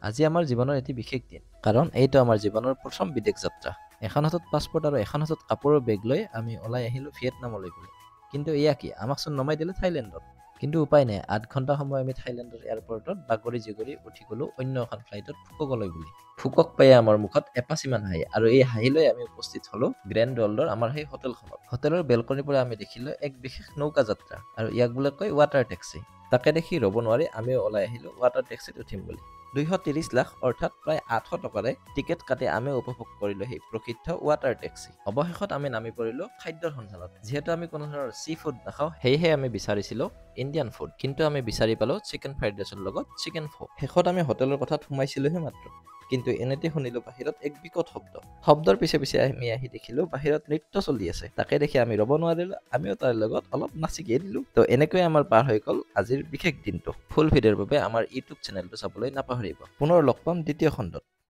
আজি আমাৰ জীৱনৰ এটি বিশেষ দিন, কাৰণ এইটো আমাৰ জীৱনৰ প্ৰথম বিদেশ যাত্ৰা। এখন হাতত পাছপৰ্ট আৰু এখন হাতত কাপোৰৰ বেগ লৈ আমি ওলাই আহিলো ভিয়েটনামলৈ বুলি। কিন্তু এয়া কি, আমাকচোন নমাই দিলে থাইলেণ্ডত। কিন্তু উপায় নাই, 8 ঘণ্টা সময় আমি থাইলেণ্ডৰ এয়াৰপৰ্টত বাগৰি জিগৰি উঠি গলো অন্য এখন ফ্লাইটত ফুককলৈ বুলি। ফুকক পায়ে আমাৰ মুখত এপাচিমান হাঁহি, আৰু এই হাঁহি লৈ আমি উপস্থিত হলো গ্ৰেণ্ড ৱৰ্ল্ডৰ আমাৰ সেই হোটেলখনত। হোটেলৰ বেলকনিৰ পৰা আমি দেখিলো এক বিশেষ নৌকা যাত্ৰা, আৰু ইয়াক বোলে কয় ৱাটাৰ টেক্সি। তাকে দেখি ৰ'ব নোৱাৰি আমিও ওলাই আহিলো ৱাটাৰ টেক্সিত উঠিম বুলি। 230 লাখ অৰ্থাৎ প্ৰায় 800 টকাৰে টিকেট কাটি আমি উপভোগ কৰিলো সেই প্ৰসিদ্ধ ৱাটাৰ টেক্সি। অৱশেষত আমি নামি পৰিলো খাদ্যৰ সন্ধানত। যিহেতু আমি কোনো ধৰণৰ চি ফুড নাখাওঁ, সেয়েহে আমি বিচাৰিছিলো ইণ্ডিয়ান ফুড, কিন্তু আমি বিচাৰি পালো চিকেন ফ্ৰাইড ৰাইচৰ লগত চিকেন ফো। শেষত আমি হোটেলৰ কথাত সোমাইছিলোহে মাত্ৰ, কিন্তু এনেতে শুনিলো বাহিৰত এক বিকট শব্দৰ পিছে পিছে আমি আহি দেখিলো বাহিৰত নৃত্য চলি আছে। তাকে দেখি আমি ৰ'ব নোৱাৰিলো, আমিও তাৰ লগত অলপ নাচিকিয়ে দিলো। তো এনেকৈয়ে আমাৰ পাৰ হৈ গ'ল আজিৰ বিশেষ দিনটো। ফুল ভিডিঅ'ৰ বাবে আমাৰ ইউটিউব চেনেলটো চাবলৈ নাপাহৰিব। পুনৰ লগ পাম দ্বিতীয় খণ্ডত।